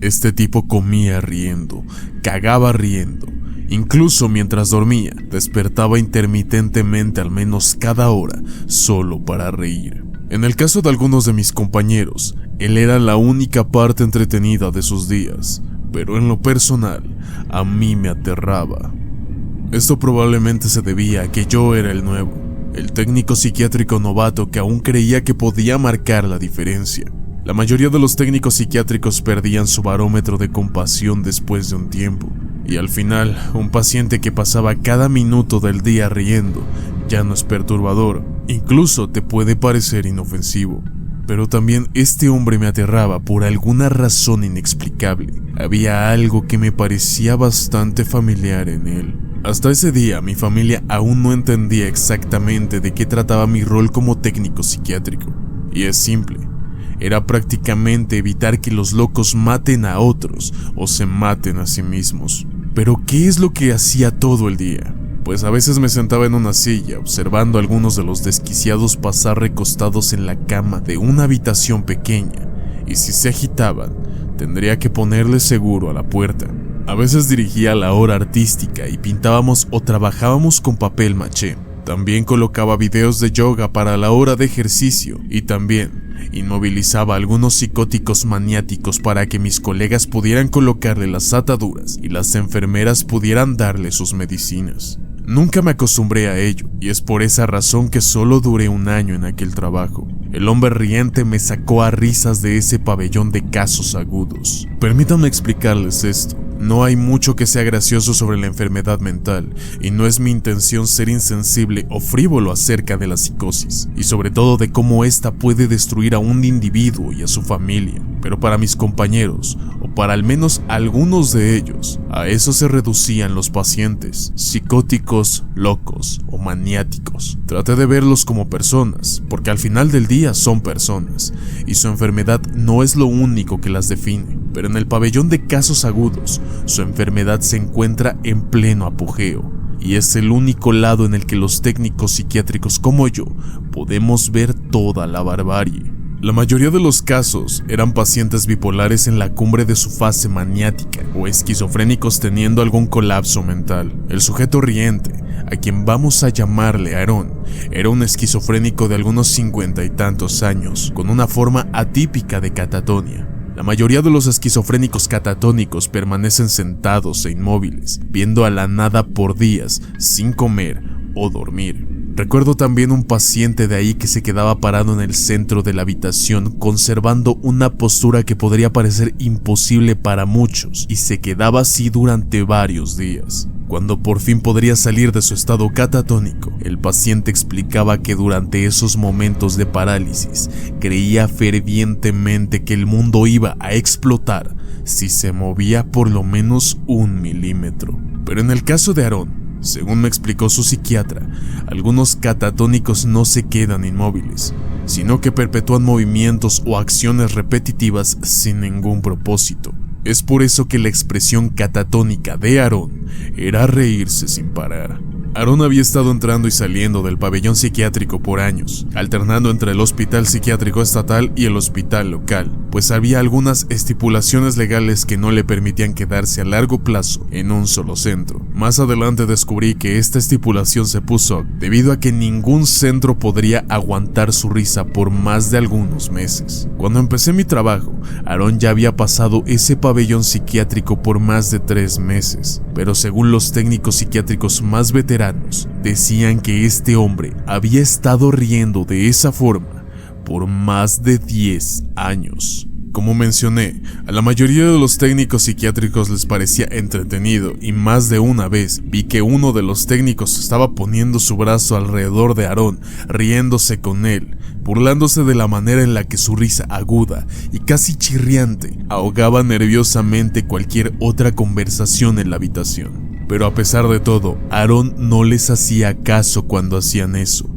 Este tipo comía riendo, cagaba riendo. Incluso mientras dormía, despertaba intermitentemente al menos cada hora, solo para reír. En el caso de algunos de mis compañeros, él era la única parte entretenida de sus días, pero en lo personal, a mí me aterraba. Esto probablemente se debía a que yo era el nuevo, el técnico psiquiátrico novato que aún creía que podía marcar la diferencia. La mayoría de los técnicos psiquiátricos perdían su barómetro de compasión después de un tiempo, y al final, un paciente que pasaba cada minuto del día riendo ya no es perturbador, incluso te puede parecer inofensivo. Pero también este hombre me aterraba por alguna razón inexplicable. Había algo que me parecía bastante familiar en él. Hasta ese día, mi familia aún no entendía exactamente de qué trataba mi rol como técnico psiquiátrico. Y es simple. Era prácticamente evitar que los locos maten a otros o se maten a sí mismos. Pero ¿qué es lo que hacía todo el día? Pues a veces me sentaba en una silla observando a algunos de los desquiciados pasar recostados en la cama de una habitación pequeña, y si se agitaban, tendría que ponerle seguro a la puerta. A veces dirigía la hora artística y pintábamos o trabajábamos con papel maché. También colocaba videos de yoga para la hora de ejercicio y también inmovilizaba a algunos psicóticos maniáticos para que mis colegas pudieran colocarle las ataduras y las enfermeras pudieran darle sus medicinas. Nunca me acostumbré a ello, y es por esa razón que solo duré un año en aquel trabajo. El hombre riente me sacó a risas de ese pabellón de casos agudos. Permítanme explicarles esto. No hay mucho que sea gracioso sobre la enfermedad mental, y no es mi intención ser insensible o frívolo acerca de la psicosis, y sobre todo de cómo ésta puede destruir a un individuo y a su familia. Pero para mis compañeros, o para al menos algunos de ellos, a eso se reducían los pacientes, psicóticos, locos o maniáticos. Traté de verlos como personas, porque al final del día son personas, y su enfermedad no es lo único que las define. Pero en el pabellón de casos agudos, su enfermedad se encuentra en pleno apogeo, y es el único lado en el que los técnicos psiquiátricos como yo podemos ver toda la barbarie. La mayoría de los casos eran pacientes bipolares en la cumbre de su fase maniática o esquizofrénicos teniendo algún colapso mental. El sujeto riente, a quien vamos a llamarle Aarón, era un esquizofrénico de algunos 50 y tantos años, con una forma atípica de catatonia. La mayoría de los esquizofrénicos catatónicos permanecen sentados e inmóviles, viendo a la nada por días, sin comer o dormir. Recuerdo también un paciente de ahí que se quedaba parado en el centro de la habitación, conservando una postura que podría parecer imposible para muchos, y se quedaba así durante varios días. Cuando por fin podría salir de su estado catatónico, el paciente explicaba que durante esos momentos de parálisis creía fervientemente que el mundo iba a explotar si se movía por lo menos 1 milímetro. Pero en el caso de Aarón, según me explicó su psiquiatra, algunos catatónicos no se quedan inmóviles, sino que perpetúan movimientos o acciones repetitivas sin ningún propósito. Es por eso que la expresión catatónica de Aarón era reírse sin parar. Aarón había estado entrando y saliendo del pabellón psiquiátrico por años, alternando entre el hospital psiquiátrico estatal y el hospital local, pues había algunas estipulaciones legales que no le permitían quedarse a largo plazo en un solo centro. Más adelante descubrí que esta estipulación se puso debido a que ningún centro podría aguantar su risa por más de algunos meses. Cuando empecé mi trabajo, Aarón ya había pasado ese pabellón psiquiátrico por más de 3 meses, pero según los técnicos psiquiátricos más veteranos, decían que este hombre había estado riendo de esa forma por más de 10 años. Como mencioné, a la mayoría de los técnicos psiquiátricos les parecía entretenido, y más de una vez vi que uno de los técnicos estaba poniendo su brazo alrededor de Aarón, riéndose con él, burlándose de la manera en la que su risa aguda y casi chirriante ahogaba nerviosamente cualquier otra conversación en la habitación. Pero a pesar de todo, Aarón no les hacía caso cuando hacían eso.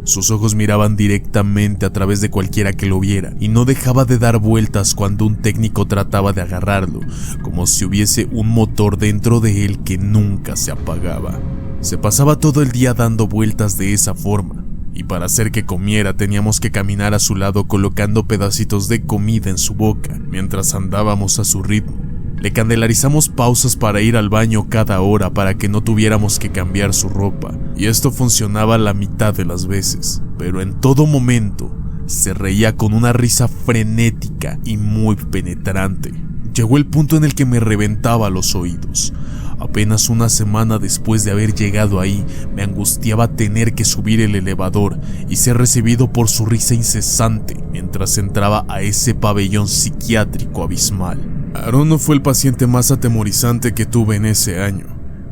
Sus ojos miraban directamente a través de cualquiera que lo viera, y no dejaba de dar vueltas cuando un técnico trataba de agarrarlo, como si hubiese un motor dentro de él que nunca se apagaba. Se pasaba todo el día dando vueltas de esa forma, y para hacer que comiera teníamos que caminar a su lado colocando pedacitos de comida en su boca mientras andábamos a su ritmo. Le candelarizamos pausas para ir al baño cada hora para que no tuviéramos que cambiar su ropa, y esto funcionaba la mitad de las veces, pero en todo momento se reía con una risa frenética y muy penetrante. Llegó el punto en el que me reventaba los oídos. Apenas una semana después de haber llegado ahí, me angustiaba tener que subir el elevador y ser recibido por su risa incesante mientras entraba a ese pabellón psiquiátrico abismal. Aaron no fue el paciente más atemorizante que tuve en ese año,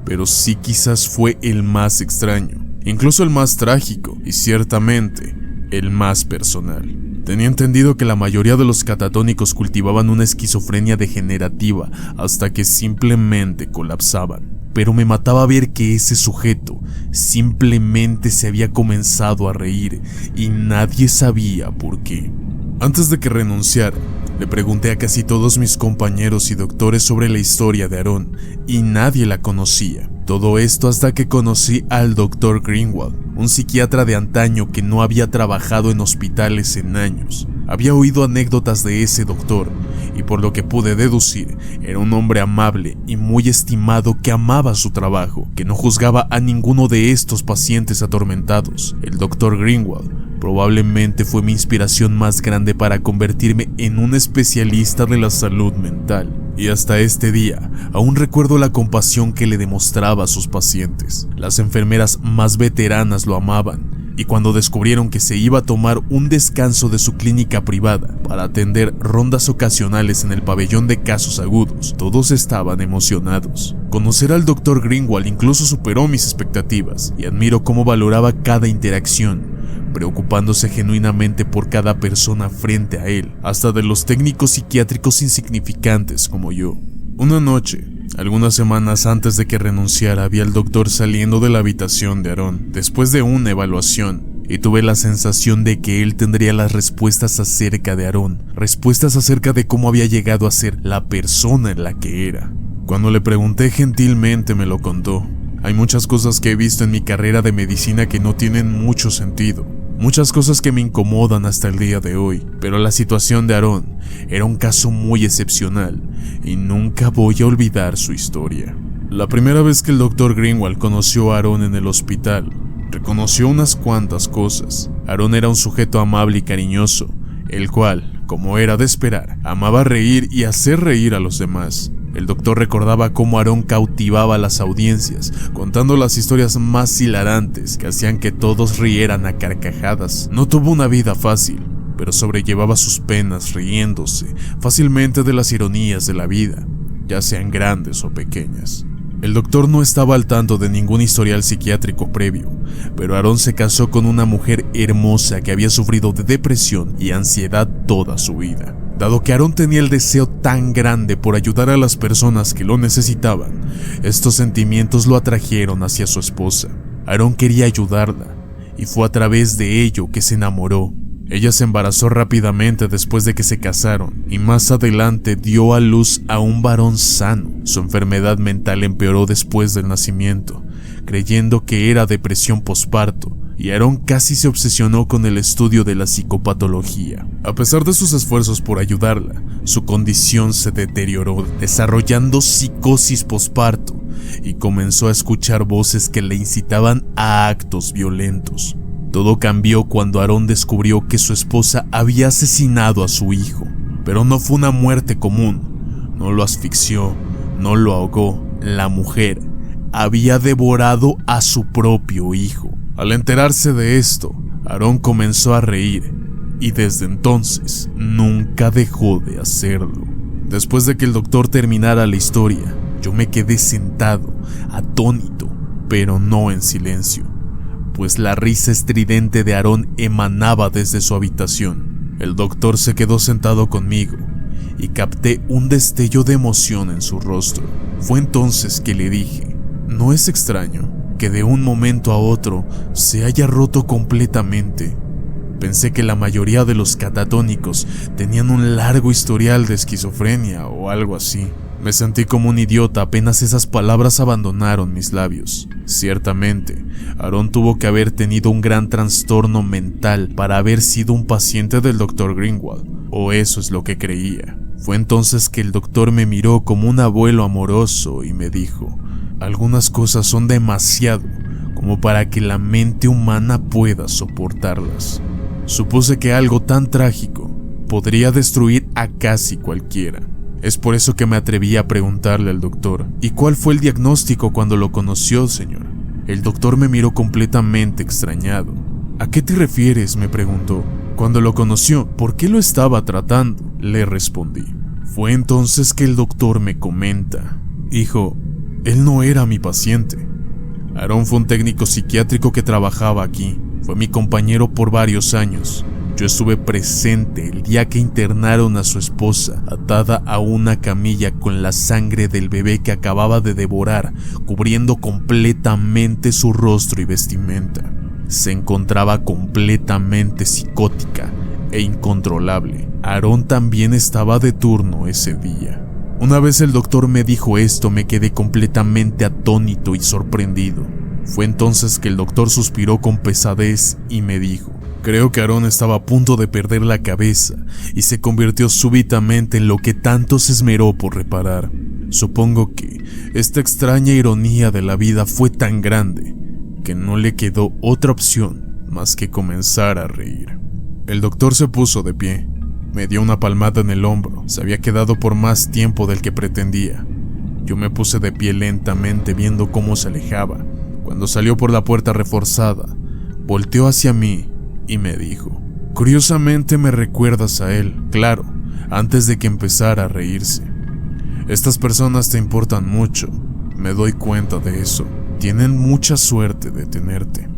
pero sí quizás fue el más extraño, incluso el más trágico y ciertamente el más personal. Tenía entendido que la mayoría de los catatónicos cultivaban una esquizofrenia degenerativa hasta que simplemente colapsaban, pero me mataba ver que ese sujeto simplemente se había comenzado a reír y nadie sabía por qué. Antes de que renunciara, le pregunté a casi todos mis compañeros y doctores sobre la historia de Aaron y nadie la conocía. Todo esto hasta que conocí al Dr. Greenwald, un psiquiatra de antaño que no había trabajado en hospitales en años. Había oído anécdotas de ese doctor y por lo que pude deducir, era un hombre amable y muy estimado que amaba su trabajo, que no juzgaba a ninguno de estos pacientes atormentados. El Dr. Greenwald probablemente fue mi inspiración más grande para convertirme en un especialista de la salud mental. Y hasta este día, aún recuerdo la compasión que le demostraba a sus pacientes. Las enfermeras más veteranas lo amaban, y cuando descubrieron que se iba a tomar un descanso de su clínica privada para atender rondas ocasionales en el pabellón de casos agudos, todos estaban emocionados. Conocer al Dr. Greenwald incluso superó mis expectativas, y admiro cómo valoraba cada interacción, preocupándose genuinamente por cada persona frente a él, hasta de los técnicos psiquiátricos insignificantes como yo. Una noche, algunas semanas antes de que renunciara, vi al doctor saliendo de la habitación de Aaron después de una evaluación, y tuve la sensación de que él tendría las respuestas acerca de Aaron, respuestas acerca de cómo había llegado a ser la persona en la que era. Cuando le pregunté gentilmente me lo contó. Hay muchas cosas que he visto en mi carrera de medicina que no tienen mucho sentido. Muchas cosas que me incomodan hasta el día de hoy, pero la situación de Aaron era un caso muy excepcional y nunca voy a olvidar su historia. La primera vez que el Dr. Greenwald conoció a Aaron en el hospital, reconoció unas cuantas cosas. Aaron era un sujeto amable y cariñoso, el cual, como era de esperar, amaba reír y hacer reír a los demás. El doctor recordaba cómo Aaron cautivaba a las audiencias, contando las historias más hilarantes que hacían que todos rieran a carcajadas. No tuvo una vida fácil, pero sobrellevaba sus penas riéndose fácilmente de las ironías de la vida, ya sean grandes o pequeñas. El doctor no estaba al tanto de ningún historial psiquiátrico previo, pero Aaron se casó con una mujer hermosa que había sufrido de depresión y ansiedad toda su vida. Dado que Aaron tenía el deseo tan grande por ayudar a las personas que lo necesitaban, estos sentimientos lo atrajeron hacia su esposa. Aaron quería ayudarla, y fue a través de ello que se enamoró. Ella se embarazó rápidamente después de que se casaron, y más adelante dio a luz a un varón sano. Su enfermedad mental empeoró después del nacimiento, creyendo que era depresión posparto, y Aaron casi se obsesionó con el estudio de la psicopatología. A pesar de sus esfuerzos por ayudarla, su condición se deterioró, desarrollando psicosis posparto, y comenzó a escuchar voces que le incitaban a actos violentos. Todo cambió cuando Aaron descubrió que su esposa había asesinado a su hijo, pero no fue una muerte común. No lo asfixió, no lo ahogó. La mujer había devorado a su propio hijo. Al enterarse de esto, Aaron comenzó a reír y desde entonces nunca dejó de hacerlo. Después de que el doctor terminara la historia, yo me quedé sentado, atónito, pero no en silencio, pues la risa estridente de Aaron emanaba desde su habitación. El doctor se quedó sentado conmigo y capté un destello de emoción en su rostro. Fue entonces que le dije: ¿no es extraño que de un momento a otro se haya roto completamente? Pensé que la mayoría de los catatónicos tenían un largo historial de esquizofrenia o algo así. Me sentí como un idiota apenas esas palabras abandonaron mis labios. Ciertamente, Aaron tuvo que haber tenido un gran trastorno mental para haber sido un paciente del Dr. Greenwald, o eso es lo que creía. Fue entonces que el doctor me miró como un abuelo amoroso y me dijo: algunas cosas son demasiado como para que la mente humana pueda soportarlas. Supuse que algo tan trágico podría destruir a casi cualquiera. Es por eso que me atreví a preguntarle al doctor: ¿y cuál fue el diagnóstico cuando lo conoció, señor? El doctor me miró completamente extrañado. ¿A qué te refieres?, me preguntó. Cuando lo conoció, ¿por qué lo estaba tratando?, le respondí. Fue entonces que el doctor me comenta: hijo, él no era mi paciente. Aaron fue un técnico psiquiátrico que trabajaba aquí. Fue mi compañero por varios años. Yo estuve presente el día que internaron a su esposa, atada a una camilla con la sangre del bebé que acababa de devorar, cubriendo completamente su rostro y vestimenta. Se encontraba completamente psicótica e incontrolable. Aaron también estaba de turno ese día. Una vez el doctor me dijo esto, me quedé completamente atónito y sorprendido. Fue entonces que el doctor suspiró con pesadez y me dijo: creo que Aaron estaba a punto de perder la cabeza y se convirtió súbitamente en lo que tanto se esmeró por reparar. Supongo que esta extraña ironía de la vida fue tan grande que no le quedó otra opción más que comenzar a reír. El doctor se puso de pie, me dio una palmada en el hombro. Se había quedado por más tiempo del que pretendía. Yo me puse de pie lentamente viendo cómo se alejaba. Cuando salió por la puerta reforzada, volteó hacia mí y me dijo: curiosamente me recuerdas a él. Claro, antes de que empezara a reírse. Estas personas te importan mucho, me doy cuenta de eso. Tienen mucha suerte de tenerte.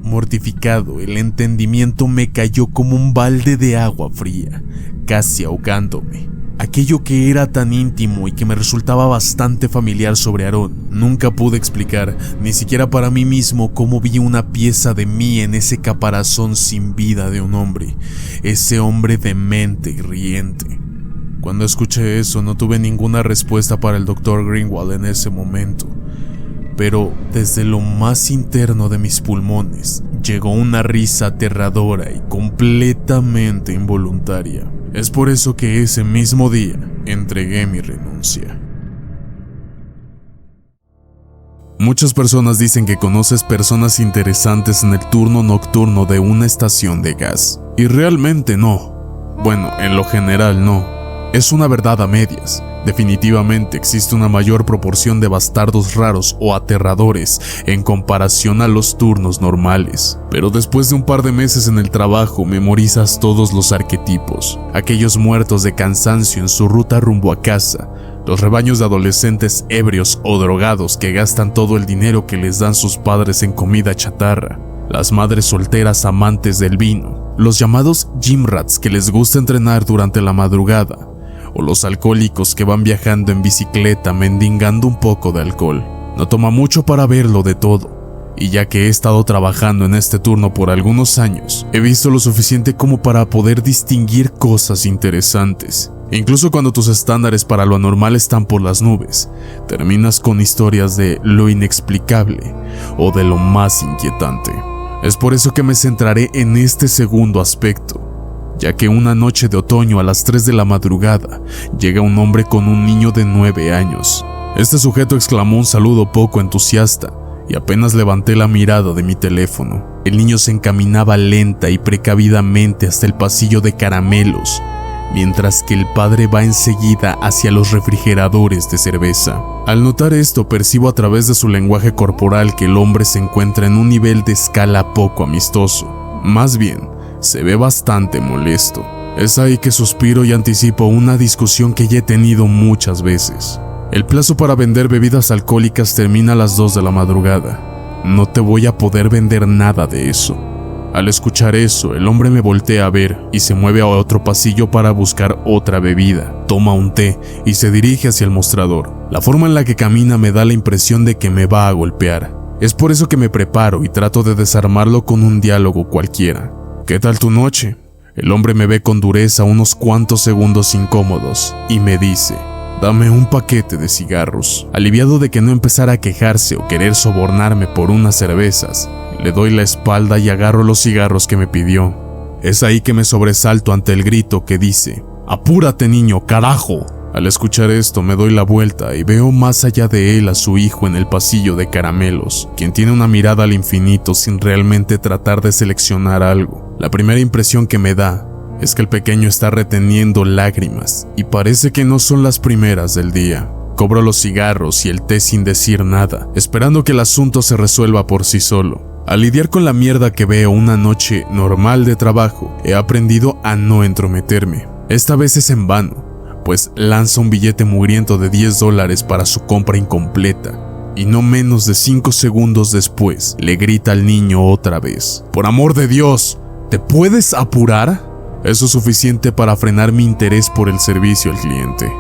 Mortificado, el entendimiento me cayó como un balde de agua fría, casi ahogándome. Aquello que era tan íntimo y que me resultaba bastante familiar sobre Aaron, nunca pude explicar, ni siquiera para mí mismo, cómo vi una pieza de mí en ese caparazón sin vida de un hombre, ese hombre demente y riente. Cuando escuché eso, no tuve ninguna respuesta para el Dr. Greenwald en ese momento, pero desde lo más interno de mis pulmones llegó una risa aterradora y completamente involuntaria. Es por eso que ese mismo día entregué mi renuncia. Muchas personas dicen que conoces personas interesantes en el turno nocturno de una estación de gas. Y realmente no. Bueno, en lo general no. Es una verdad a medias. Definitivamente existe una mayor proporción de bastardos raros o aterradores en comparación a los turnos normales. Pero después de un par de meses en el trabajo, memorizas todos los arquetipos. Aquellos muertos de cansancio en su ruta rumbo a casa. Los rebaños de adolescentes ebrios o drogados que gastan todo el dinero que les dan sus padres en comida chatarra. Las madres solteras amantes del vino. Los llamados gym rats que les gusta entrenar durante la madrugada. O los alcohólicos que van viajando en bicicleta mendigando un poco de alcohol. No toma mucho para verlo de todo, y ya que he estado trabajando en este turno por algunos años, he visto lo suficiente como para poder distinguir cosas interesantes. Incluso cuando tus estándares para lo anormal están por las nubes, terminas con historias de lo inexplicable o de lo más inquietante. Es por eso que me centraré en este segundo aspecto, ya que una noche de otoño a las 3 de la madrugada llega un hombre con un niño de 9 años. Este sujeto exclamó un saludo poco entusiasta y apenas levanté la mirada de mi teléfono. El niño se encaminaba lenta y precavidamente hasta el pasillo de caramelos, mientras que el padre va enseguida hacia los refrigeradores de cerveza. Al notar esto, percibo a través de su lenguaje corporal que el hombre se encuentra en un nivel de escala poco amistoso. Más bien, se ve bastante molesto. Es ahí que suspiro y anticipo una discusión que ya he tenido muchas veces. El plazo para vender bebidas alcohólicas termina a las 2 de la madrugada. No te voy a poder vender nada de eso. Al escuchar eso, el hombre me voltea a ver y se mueve a otro pasillo para buscar otra bebida. Toma un té y se dirige hacia el mostrador. La forma en la que camina me da la impresión de que me va a golpear. Es por eso que me preparo y trato de desarmarlo con un diálogo cualquiera. ¿Qué tal tu noche? El hombre me ve con dureza unos cuantos segundos incómodos y me dice: dame un paquete de cigarros. Aliviado de que no empezara a quejarse o querer sobornarme por unas cervezas, le doy la espalda y agarro los cigarros que me pidió. Es ahí que me sobresalto ante el grito que dice: ¡apúrate, niño, carajo! Al escuchar esto me doy la vuelta y veo más allá de él a su hijo en el pasillo de caramelos, quien tiene una mirada al infinito sin realmente tratar de seleccionar algo. La primera impresión que me da es que el pequeño está reteniendo lágrimas y parece que no son las primeras del día. Cobro los cigarros y el té sin decir nada, esperando que el asunto se resuelva por sí solo. Al lidiar con la mierda que veo una noche normal de trabajo, he aprendido a no entrometerme. Esta vez es en vano, pues lanza un billete mugriento de $10 para su compra incompleta, y no menos de 5 segundos después le grita al niño otra vez: ¡por amor de Dios, ¿te puedes apurar? Eso es suficiente para frenar mi interés por el servicio al cliente.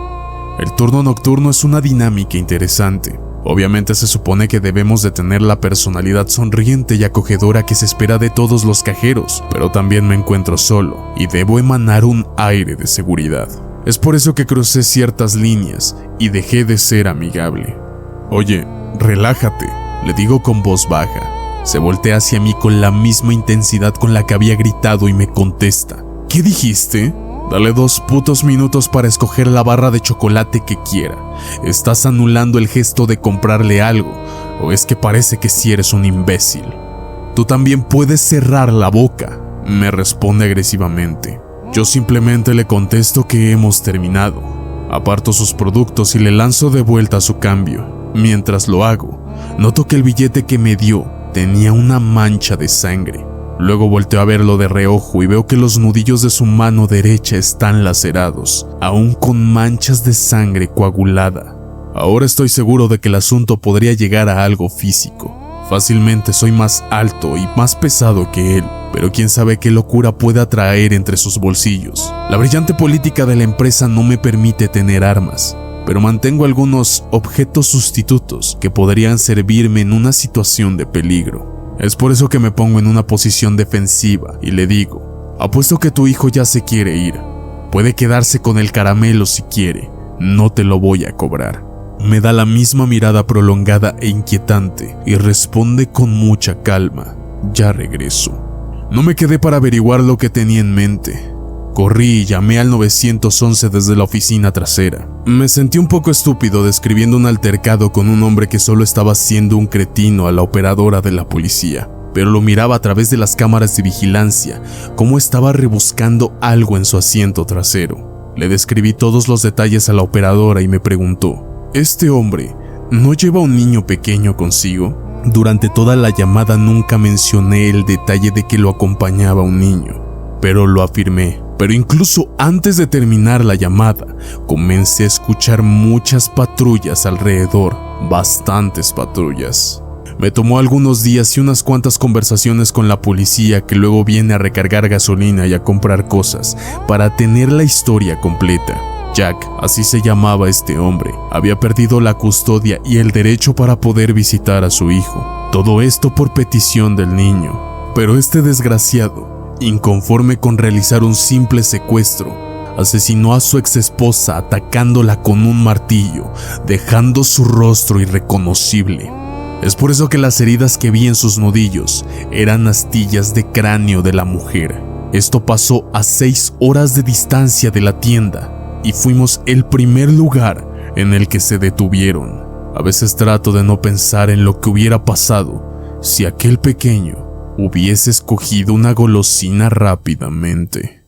El turno nocturno es una dinámica interesante. Obviamente se supone que debemos de tener la personalidad sonriente y acogedora que se espera de todos los cajeros, pero también me encuentro solo y debo emanar un aire de seguridad. Es por eso que crucé ciertas líneas y dejé de ser amigable. Oye, relájate, le digo con voz baja. Se voltea hacia mí con la misma intensidad con la que había gritado y me contesta: ¿qué dijiste? Dale 2 putos minutos para escoger la barra de chocolate que quiera. ¿Estás anulando el gesto de comprarle algo? ¿O es que parece que sí eres un imbécil? Tú también puedes cerrar la boca, me responde agresivamente. Yo simplemente le contesto que hemos terminado. Aparto sus productos y le lanzo de vuelta su cambio. Mientras lo hago, noto que el billete que me dio tenía una mancha de sangre. Luego volteo a verlo de reojo y veo que los nudillos de su mano derecha están lacerados, aún con manchas de sangre coagulada. Ahora estoy seguro de que el asunto podría llegar a algo físico. Fácilmente soy más alto y más pesado que él, pero quién sabe qué locura pueda traer entre sus bolsillos. La brillante política de la empresa no me permite tener armas, pero mantengo algunos objetos sustitutos que podrían servirme en una situación de peligro. Es por eso que me pongo en una posición defensiva y le digo: apuesto que tu hijo ya se quiere ir. Puede quedarse con el caramelo si quiere, no te lo voy a cobrar. Me da la misma mirada prolongada e inquietante y responde con mucha calma: ya regreso. No me quedé para averiguar lo que tenía en mente. Corrí y llamé al 911 desde la oficina trasera. Me sentí un poco estúpido describiendo un altercado con un hombre que solo estaba siendo un cretino a la operadora de la policía, pero lo miraba a través de las cámaras de vigilancia, cómo estaba rebuscando algo en su asiento trasero. Le describí todos los detalles a la operadora y me preguntó: ¿este hombre no lleva un niño pequeño consigo? Durante toda la llamada nunca mencioné el detalle de que lo acompañaba un niño, pero lo afirmé. Pero incluso antes de terminar la llamada, comencé a escuchar muchas patrullas alrededor, bastantes patrullas. Me tomó algunos días y unas cuantas conversaciones con la policía, que luego viene a recargar gasolina y a comprar cosas para tener la historia completa. Jack, así se llamaba este hombre, había perdido la custodia y el derecho para poder visitar a su hijo. Todo esto por petición del niño. Pero este desgraciado, inconforme con realizar un simple secuestro, asesinó a su exesposa atacándola con un martillo, dejando su rostro irreconocible. Es por eso que las heridas que vi en sus nudillos eran astillas de cráneo de la mujer. Esto pasó a 6 horas de distancia de la tienda y fuimos el primer lugar en el que se detuvieron. A veces trato de no pensar en lo que hubiera pasado si aquel pequeño hubiese escogido una golosina rápidamente.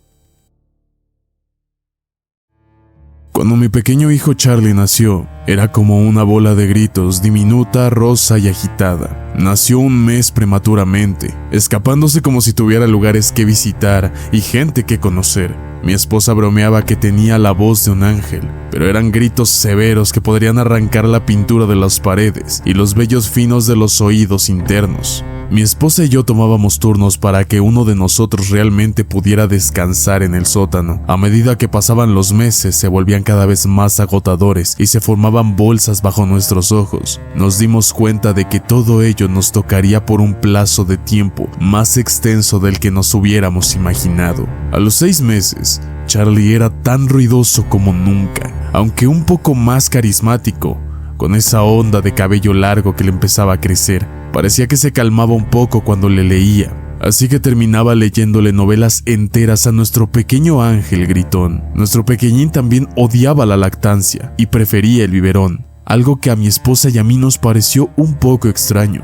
Cuando mi pequeño hijo Charlie nació, era como una bola de gritos, diminuta, rosa y agitada. Nació un mes prematuramente, escapándose como si tuviera lugares que visitar y gente que conocer. Mi esposa bromeaba que tenía la voz de un ángel, pero eran gritos severos que podrían arrancar la pintura de las paredes y los vellos finos de los oídos internos. Mi esposa y yo tomábamos turnos para que uno de nosotros realmente pudiera descansar en el sótano. A medida que pasaban los meses, se volvían cada vez más agotadores y se formaban bolsas bajo nuestros ojos. Nos dimos cuenta de que todo ello nos tocaría por un plazo de tiempo más extenso del que nos hubiéramos imaginado. A los 6 meses, Charlie era tan ruidoso como nunca, aunque un poco más carismático, con esa onda de cabello largo que le empezaba a crecer. Parecía que se calmaba un poco cuando le leía, así que terminaba leyéndole novelas enteras a nuestro pequeño ángel gritón. Nuestro pequeñín también odiaba la lactancia y prefería el biberón, algo que a mi esposa y a mí nos pareció un poco extraño,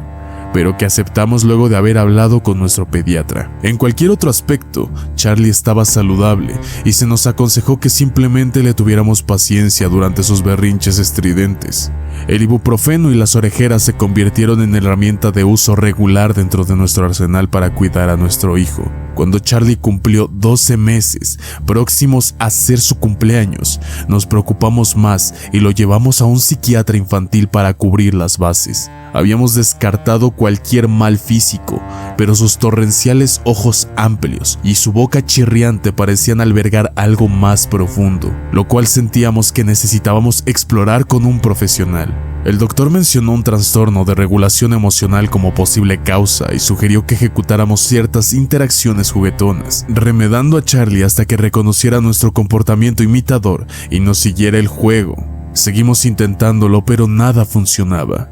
pero que aceptamos luego de haber hablado con nuestro pediatra. En cualquier otro aspecto, Charlie estaba saludable y se nos aconsejó que simplemente le tuviéramos paciencia durante sus berrinches estridentes. El ibuprofeno y las orejeras se convirtieron en herramienta de uso regular dentro de nuestro arsenal para cuidar a nuestro hijo. Cuando Charlie cumplió 12 meses, próximos a ser su cumpleaños, nos preocupamos más y lo llevamos a un psiquiatra infantil para cubrir las bases. Habíamos descartado cualquier mal físico, pero sus torrenciales ojos amplios y su boca chirriante parecían albergar algo más profundo, lo cual sentíamos que necesitábamos explorar con un profesional. El doctor mencionó un trastorno de regulación emocional como posible causa y sugirió que ejecutáramos ciertas interacciones juguetonas, remedando a Charlie hasta que reconociera nuestro comportamiento imitador y nos siguiera el juego. Seguimos intentándolo, pero nada funcionaba.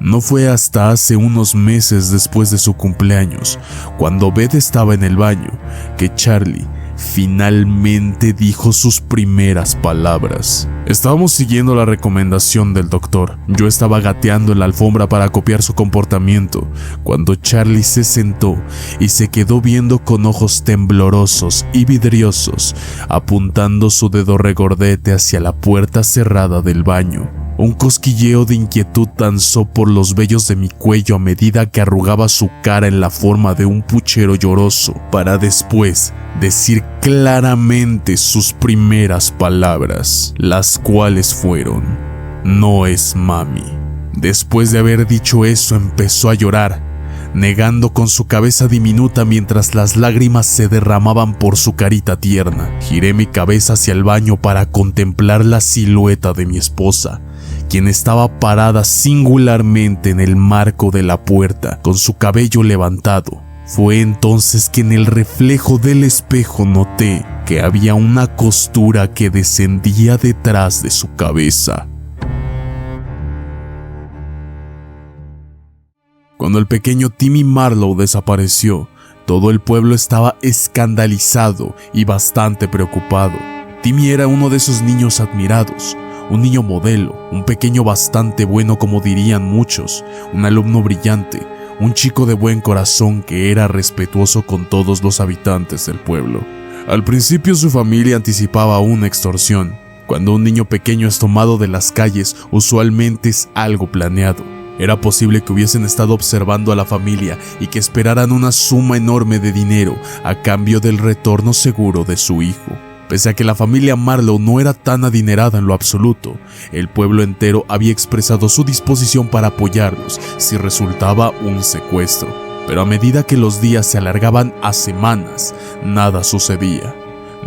No fue hasta hace unos meses después de su cumpleaños, cuando Beth estaba en el baño, que Charlie finalmente dijo sus primeras palabras. Estábamos siguiendo la recomendación del doctor. Yo estaba gateando en la alfombra para copiar su comportamiento, cuando Charlie se sentó y se quedó viendo con ojos temblorosos y vidriosos, apuntando su dedo regordete hacia la puerta cerrada del baño. Un cosquilleo de inquietud danzó por los vellos de mi cuello a medida que arrugaba su cara en la forma de un puchero lloroso, para después decir claramente sus primeras palabras, las cuales fueron: "No es mami". Después de haber dicho eso, empezó a llorar, negando con su cabeza diminuta mientras las lágrimas se derramaban por su carita tierna. Giré mi cabeza hacia el baño para contemplar la silueta de mi esposa, quien estaba parada singularmente en el marco de la puerta, con su cabello levantado. Fue entonces que en el reflejo del espejo noté que había una costura que descendía detrás de su cabeza. Cuando el pequeño Timmy Marlowe desapareció, todo el pueblo estaba escandalizado y bastante preocupado. Timmy era uno de esos niños admirados, un niño modelo, un pequeño bastante bueno como dirían muchos, un alumno brillante, un chico de buen corazón que era respetuoso con todos los habitantes del pueblo. Al principio su familia anticipaba una extorsión. Cuando un niño pequeño es tomado de las calles, usualmente es algo planeado. Era posible que hubiesen estado observando a la familia y que esperaran una suma enorme de dinero a cambio del retorno seguro de su hijo. Pese a que la familia Marlowe no era tan adinerada en lo absoluto, el pueblo entero había expresado su disposición para apoyarlos si resultaba un secuestro. Pero a medida que los días se alargaban a semanas, nada sucedía.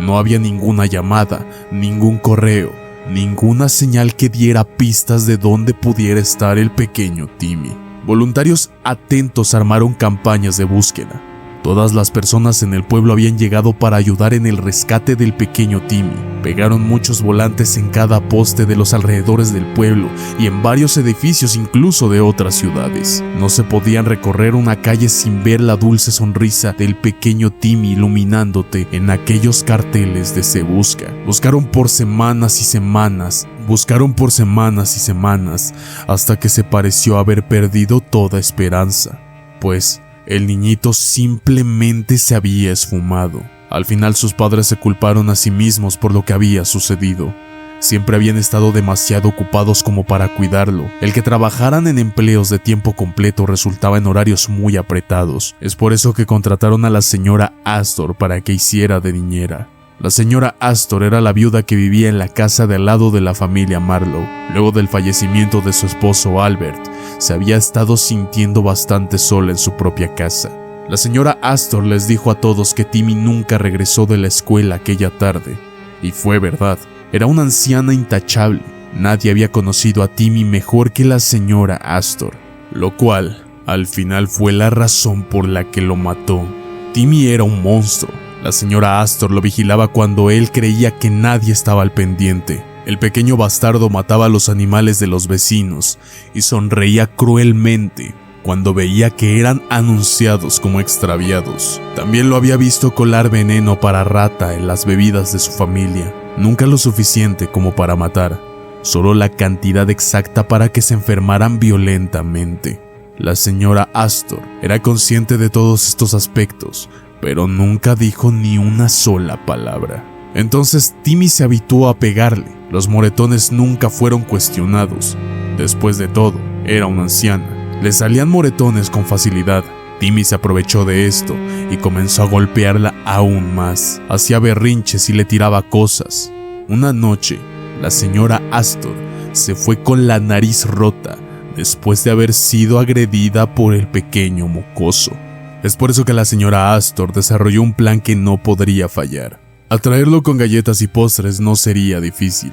No había ninguna llamada, ningún correo, ninguna señal que diera pistas de dónde pudiera estar el pequeño Timmy. Voluntarios atentos armaron campañas de búsqueda. Todas las personas en el pueblo habían llegado para ayudar en el rescate del pequeño Timmy. Pegaron muchos volantes en cada poste de los alrededores del pueblo y en varios edificios incluso de otras ciudades. No se podían recorrer una calle sin ver la dulce sonrisa del pequeño Timmy iluminándote en aquellos carteles de "Se busca". Buscaron por semanas y semanas, hasta que se pareció haber perdido toda esperanza, pues el niñito simplemente se había esfumado. Al final sus padres se culparon a sí mismos por lo que había sucedido. Siempre habían estado demasiado ocupados como para cuidarlo. El que trabajaran en empleos de tiempo completo resultaba en horarios muy apretados. Es por eso que contrataron a la señora Astor para que hiciera de niñera. La señora Astor era la viuda que vivía en la casa de al lado de la familia Marlowe. Luego del fallecimiento de su esposo Albert, se había estado sintiendo bastante sola en su propia casa. La señora Astor les dijo a todos que Timmy nunca regresó de la escuela aquella tarde. Y fue verdad, era una anciana intachable. Nadie había conocido a Timmy mejor que la señora Astor, lo cual, al final, fue la razón por la que lo mató. Timmy era un monstruo. La señora Astor lo vigilaba cuando él creía que nadie estaba al pendiente. El pequeño bastardo mataba a los animales de los vecinos y sonreía cruelmente cuando veía que eran anunciados como extraviados. También lo había visto colar veneno para rata en las bebidas de su familia. Nunca lo suficiente como para matar, solo la cantidad exacta para que se enfermaran violentamente. La señora Astor era consciente de todos estos aspectos, pero nunca dijo ni una sola palabra. Entonces Timmy se habituó a pegarle. Los moretones nunca fueron cuestionados. Después de todo, era una anciana. Le salían moretones con facilidad. Timmy se aprovechó de esto y comenzó a golpearla aún más. Hacía berrinches y le tiraba cosas. Una noche, la señora Astor se fue con la nariz rota después de haber sido agredida por el pequeño mocoso. Es por eso que la señora Astor desarrolló un plan que no podría fallar. Atraerlo con galletas y postres no sería difícil.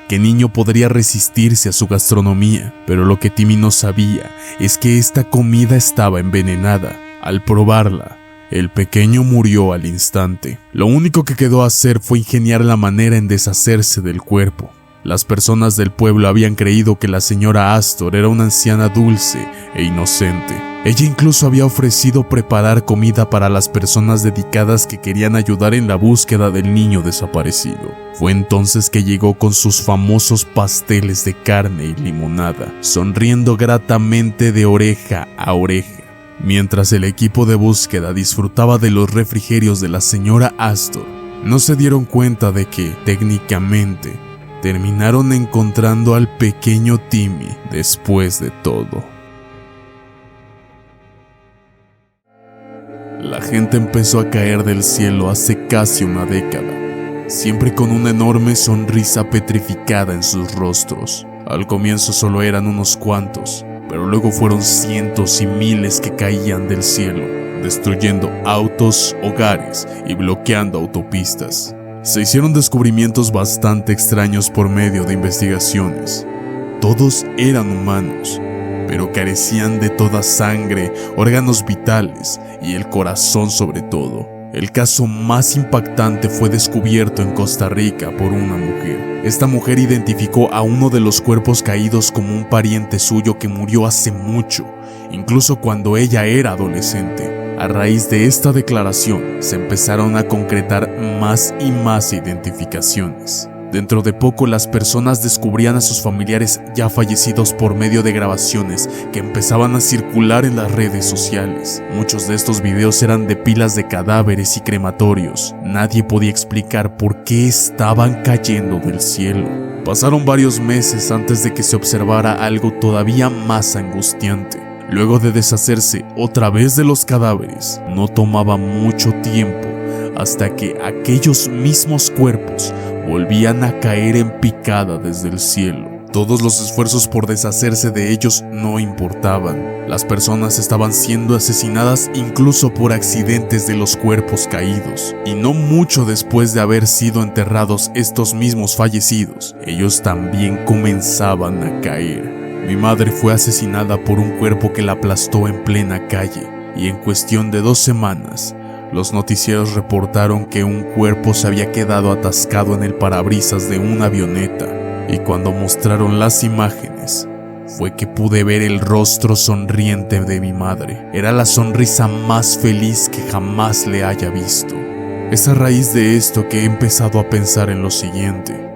¿Qué niño podría resistirse a su gastronomía? Pero lo que Timmy no sabía es que esta comida estaba envenenada. Al probarla, el pequeño murió al instante. Lo único que quedó hacer fue ingeniar la manera en deshacerse del cuerpo. Las personas del pueblo habían creído que la señora Astor era una anciana dulce e inocente. Ella incluso había ofrecido preparar comida para las personas dedicadas que querían ayudar en la búsqueda del niño desaparecido. Fue entonces que llegó con sus famosos pasteles de carne y limonada, sonriendo gratamente de oreja a oreja. Mientras el equipo de búsqueda disfrutaba de los refrigerios de la señora Astor, no se dieron cuenta de que, técnicamente, terminaron encontrando al pequeño Timmy después de todo. La gente empezó a caer del cielo hace casi una década, siempre con una enorme sonrisa petrificada en sus rostros. Al comienzo solo eran unos cuantos, pero luego fueron cientos y miles que caían del cielo, destruyendo autos, hogares y bloqueando autopistas. Se hicieron descubrimientos bastante extraños por medio de investigaciones. Todos eran humanos, pero carecían de toda sangre, órganos vitales y el corazón sobre todo. El caso más impactante fue descubierto en Costa Rica por una mujer. Esta mujer identificó a uno de los cuerpos caídos como un pariente suyo que murió hace mucho, incluso cuando ella era adolescente. A raíz de esta declaración, se empezaron a concretar más y más identificaciones. Dentro de poco, las personas descubrían a sus familiares ya fallecidos por medio de grabaciones que empezaban a circular en las redes sociales. Muchos de estos videos eran de pilas de cadáveres y crematorios. Nadie podía explicar por qué estaban cayendo del cielo. Pasaron varios meses antes de que se observara algo todavía más angustiante. Luego de deshacerse otra vez de los cadáveres, no tomaba mucho tiempo hasta que aquellos mismos cuerpos volvían a caer en picada desde el cielo. Todos los esfuerzos por deshacerse de ellos no importaban. Las personas estaban siendo asesinadas incluso por accidentes de los cuerpos caídos. Y no mucho después de haber sido enterrados estos mismos fallecidos, ellos también comenzaban a caer. Mi madre fue asesinada por un cuerpo que la aplastó en plena calle, y en cuestión de 2 semanas, los noticieros reportaron que un cuerpo se había quedado atascado en el parabrisas de una avioneta, y cuando mostraron las imágenes, fue que pude ver el rostro sonriente de mi madre. Era la sonrisa más feliz que jamás le haya visto. Es a raíz de esto que he empezado a pensar en lo siguiente,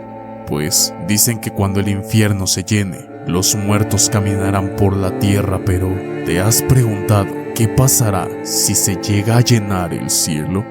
pues dicen que cuando el infierno se llene, los muertos caminarán por la tierra, pero ¿te has preguntado qué pasará si se llega a llenar el cielo?